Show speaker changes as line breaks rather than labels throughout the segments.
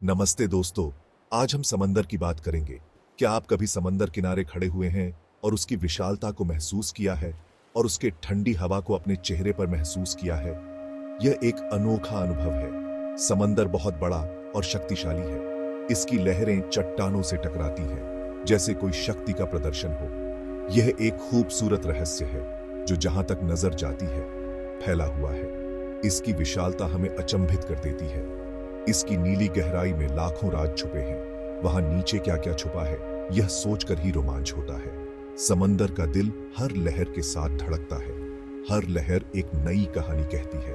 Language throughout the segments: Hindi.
नमस्ते दोस्तों। आज हम समंदर की बात करेंगे। क्या आप कभी समंदर किनारे खड़े हुए हैं और उसकी विशालता को महसूस किया है और उसके ठंडी हवा को अपने चेहरे पर महसूस किया है? यह एक अनोखा अनुभव है। समंदर बहुत बड़ा और शक्तिशाली है। इसकी लहरें चट्टानों से टकराती हैं, जैसे कोई शक्ति का प्रदर्शन हो। यह एक खूबसूरत रहस्य है जो जहां तक नजर जाती है फैला हुआ है। इसकी विशालता हमें अचंभित कर देती है। इसकी नीली गहराई में लाखों राज छुपे हैं। वहां नीचे क्या क्या छुपा है, यह सोचकर ही रोमांच होता है। समंदर का दिल हर लहर के साथ धड़कता है। हर लहर एक नई कहानी कहती है।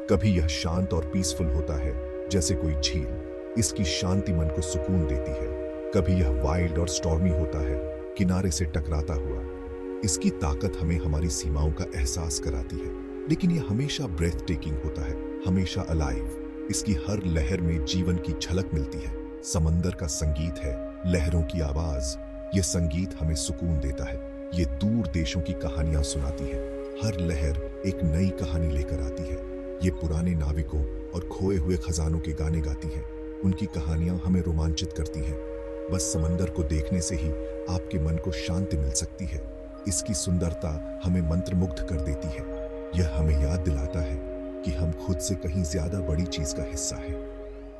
कभी यह शांत और पीसफुल होता है, जैसे कोई झील। इसकी शांति मन को सुकून देती है। कभी यह वाइल्ड और स्टॉर्मी होता है, किनारे से टकराता हुआ। इसकी ताकत हमें हमारी सीमाओं का एहसास कराती है, लेकिन यह हमेशा ब्रेथ टेकिंग होता है, हमेशा अलाइव। इसकी हर लहर में जीवन की झलक मिलती है। समंदर का संगीत है, लहरों की आवाज। यह संगीत हमें सुकून देता है। ये दूर देशों की कहानियां सुनाती है। हर लहर एक नई कहानी लेकर आती है। ये पुराने नाविकों और खोए हुए खजानों के गाने गाती है। उनकी कहानियां हमें रोमांचित करती हैं। बस समंदर को देखने से ही आपके मन को शांति मिल सकती है। इसकी सुंदरता हमें मंत्रमुग्ध कर देती है। यह हमें याद दिलाता है कि हम खुद से कहीं ज्यादा बड़ी चीज का हिस्सा है।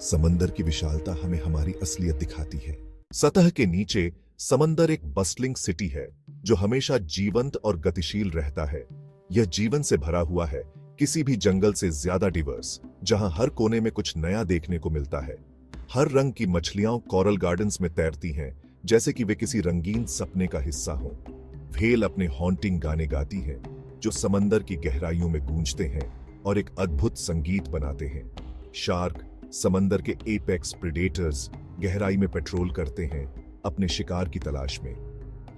समंदर की विशालता हमें हमारी असलियत दिखाती है। सतह के नीचे समंदर एक बस्टलिंग सिटी है जो हमेशा जीवंत और गतिशील रहता है। यह जीवन से भरा हुआ है, किसी भी जंगल से ज्यादा डिवर्स, जहां हर कोने में कुछ नया देखने को मिलता है। हर रंग की मछलियां कोरल गार्डन्स में तैरती हैं, जैसे कि वे किसी रंगीन सपने का हिस्सा हों। व्हेल अपने हॉन्टिंग गाने गाती हैं, जो समंदर की गहराइयों में गूंजते हैं और एक अद्भुत संगीत बनाते हैं। शार्क, समंदर के एपेक्स प्रेडेटर्स, गहराई में पेट्रोल करते हैं अपने शिकार की तलाश में।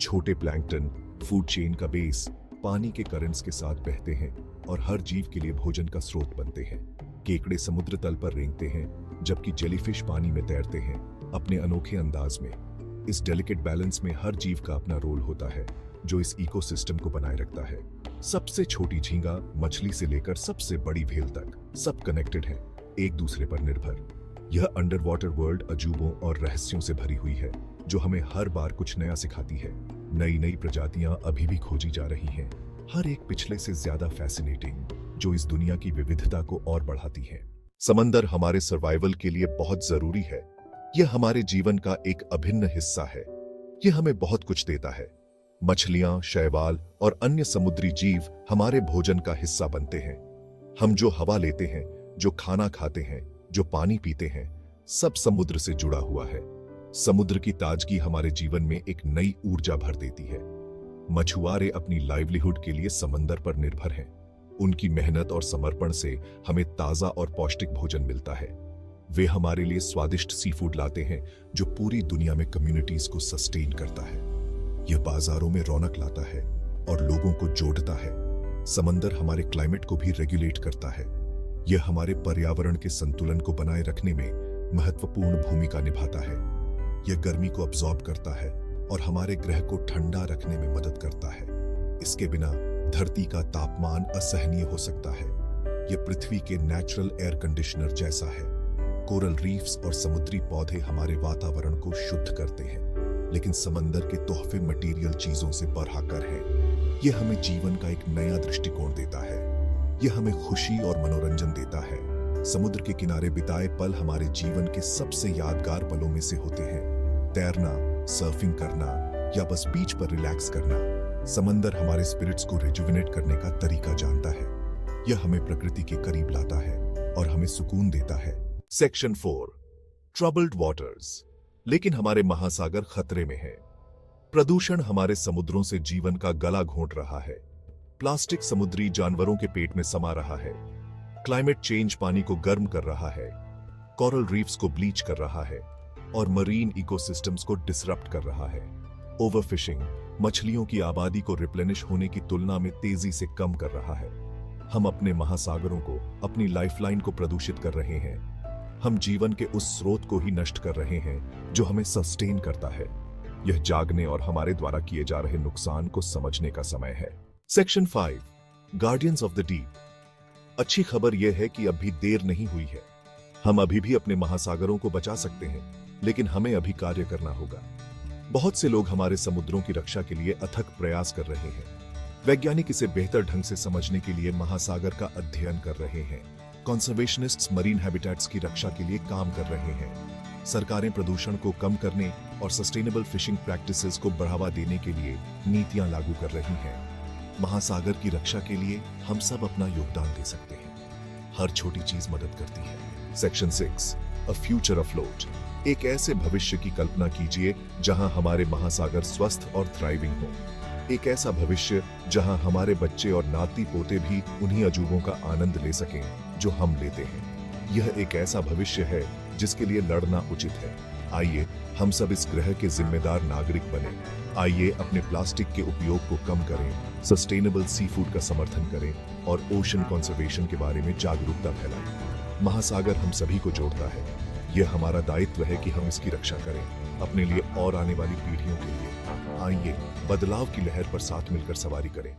छोटे प्लैंकटन, फूड चेन का बेस, पानी के करंट्स के साथ बहते हैं और हर जीव के लिए भोजन का स्रोत बनते हैं। केकड़े समुद्र तल पर रेंगते हैं, जबकि जेलीफिश पानी में तैरते हैं अपने अनोखे अंदाज में। इस डेलिकेट बैलेंस में हर जीव का अपना रोल होता है, जो इस इकोसिस्टम को बनाए रखता है। सबसे छोटी झींगा मछली से लेकर सबसे बड़ी व्हेल तक, सब कनेक्टेड हैं, एक दूसरे पर निर्भर। यह अंडर वाटर वर्ल्ड अजूबों और रहस्यों से भरी हुई है, जो हमें हर बार कुछ नया सिखाती है। नई नई प्रजातियां अभी भी खोजी जा रही हैं, हर एक पिछले से ज्यादा फैसिनेटिंग, जो इस दुनिया की विविधता को और बढ़ाती है। समंदर हमारे सर्वाइवल के लिए बहुत जरूरी है। यह हमारे जीवन का एक अभिन्न हिस्सा है। यह हमें बहुत कुछ देता है। मछलियां, शैवाल और अन्य समुद्री जीव हमारे भोजन का हिस्सा बनते हैं। हम जो हवा लेते हैं, जो खाना खाते हैं, जो पानी पीते हैं, सब समुद्र से जुड़ा हुआ है। समुद्र की ताजगी हमारे जीवन में एक नई ऊर्जा भर देती है। मछुआरे अपनी लाइवलीहुड के लिए समंदर पर निर्भर हैं। उनकी मेहनत और समर्पण से हमें ताजा और पौष्टिक भोजन मिलता है। वे हमारे लिए स्वादिष्ट सी फूड लाते हैं, जो पूरी दुनिया में कम्युनिटीज को सस्टेन करता है। यह बाजारों में रौनक लाता है और लोगों को जोड़ता है। समंदर हमारे क्लाइमेट को भी रेगुलेट करता है। यह हमारे पर्यावरण के संतुलन को बनाए रखने में महत्वपूर्ण भूमिका निभाता है। यह गर्मी को अब्सॉर्ब करता है और हमारे ग्रह को ठंडा रखने में मदद करता है। इसके बिना धरती का तापमान असहनीय हो सकता है। यह पृथ्वी के नेचुरल एयर कंडीशनर जैसा है। कोरल रीफ्स और समुद्री पौधे हमारे वातावरण को शुद्ध करते हैं, लेकिन समंदर के तोहफे मटेरियल चीजों से बढ़कर हैं। यह हमें जीवन का एक नया दृष्टिकोण देता है। यह हमें खुशी और मनोरंजन देता है। समुद्र के किनारे बिताए पल हमारे जीवन के सबसे यादगार पलों में से होते हैं। तैरना, सर्फिंग करना या बस बीच पर रिलैक्स करना, समंदर हमारे स्पिरिट्स को रिजुविनेट करने का तरीका जानता है। यह हमें प्रकृति के करीब लाता है और हमें सुकून देता है। Section 4, troubled waters. लेकिन हमारे महासागर खतरे में है। प्रदूषण हमारे समुद्रों से जीवन का गला घोंट रहा है। प्लास्टिक समुद्री जानवरों के पेट में समा रहा है। क्लाइमेट चेंज पानी को गर्म कर रहा है, कोरल रीफ्स को ब्लीच कर रहा है और मरीन इकोसिस्टम्स को डिसरप्ट कर रहा है। ओवरफिशिंग मछलियों की आबादी को रिप्लेनिश होने की तुलना में तेजी से कम कर रहा है। हम अपने महासागरों को, अपनी लाइफलाइन को प्रदूषित कर रहे हैं। हम जीवन के उस स्रोत को ही नष्ट कर रहे हैं जो हमें सस्टेन करता है। यह जागने और हमारे द्वारा किए जा रहे नुकसान को समझने का समय है। Section 5, guardians of the deep. अच्छी खबर यह है कि अब भी देर नहीं हुई है। हम अभी भी अपने महासागरों को बचा सकते हैं, लेकिन हमें अभी कार्य करना होगा। बहुत से लोग हमारे समुद्रों की रक्षा के लिए अथक प्रयास कर रहे हैं। वैज्ञानिक इसे बेहतर ढंग से समझने के लिए महासागर का अध्ययन कर रहे हैं। कंजर्वेशनिस्ट्स मरीन हैबिटेट्स की रक्षा के लिए काम कर रहे हैं। सरकारें प्रदूषण को कम करने और सस्टेनेबल फिशिंग प्रैक्टिसेस को बढ़ावा देने के लिए नीतियां लागू कर रही हैं। महासागर की रक्षा के लिए हम सब अपना योगदान दे सकते हैं। हर छोटी चीज मदद करती है। Section 6, a future afloat. एक ऐसे भविष्य की कल्पना कीजिए जहां हमारे महासागर स्वस्थ और थ्राइविंग हो। एक ऐसा भविष्य जहां हमारे बच्चे और नाती पोते भी उन्हीं अजूबों का आनंद ले सकें जो हम लेते हैं। यह एक ऐसा भविष्य है जिसके लिए लड़ना उचित है। आइए हम सब इस ग्रह के जिम्मेदार नागरिक बने। आइए अपने प्लास्टिक के उपयोग को कम करें, सस्टेनेबल सी फूड का समर्थन करें और ओशन कंजर्वेशन के बारे में जागरूकता फैलाएं। महासागर हम सभी को जोड़ता है। यह हमारा दायित्व है कि हम इसकी रक्षा करें, अपने लिए और आने वाली पीढ़ियों के लिए। आइए बदलाव की लहर पर साथ मिलकर सवारी करें।